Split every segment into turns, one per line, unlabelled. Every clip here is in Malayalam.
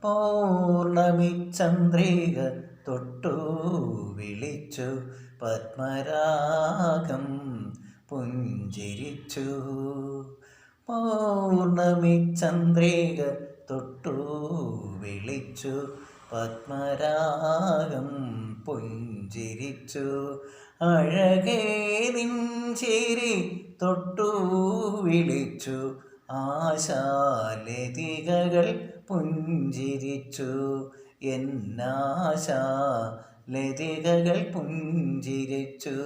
പൗർണമി ചന്ദ്രിക തൊട്ടു വിളിച്ചു പത്മരാഗം പുഞ്ചിരിച്ചു. പൗർണമി ചന്ദ്രിക തൊട്ടു വിളിച്ചു പത്മരാഗം പുഞ്ചിരിച്ചു. അഴകേ നിൻ ചിരി തൊട്ടു വിളിച്ചു ആശാലതികകൾ പുഞ്ചിരിച്ചു. എന്നാശാലതികകൾ പുഞ്ചിരിച്ചു.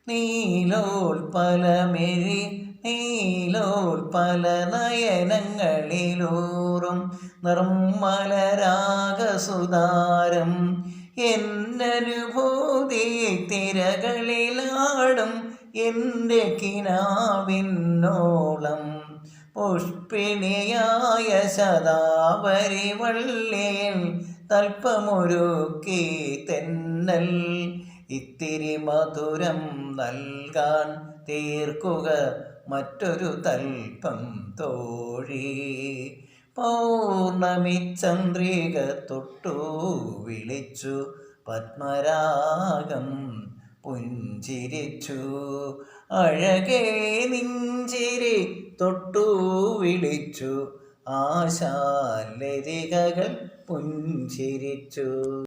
നീലോൽപലമെഴി നീലോൽപല നയനങ്ങളിലൂറും നിർമ്മലരാഗസുതാരം എന്നനുഭൂതി തിരകളിലാടും എൻ്റെ കിനാവിന്നോളം. പുഷ്പിണിയായ ശതാവരി വള്ളിയിൽ തൽപ്പമൊരുക്കി തെന്നൽ ഇത്തിരി മധുരം നൽകാൻ തീർക്കുക മറ്റൊരു തൽപ്പം തോഴി. പൗർണമി ചന്ദ്രിക തൊട്ടു വിളിച്ചു പത്മരാഗം പുഞ്ചിരിച്ചു. അഴകേ നെഞ്ചിരി തൊട്ടു വിളിച്ചു ആശാലതികകൾ പുഞ്ചിരിച്ചു.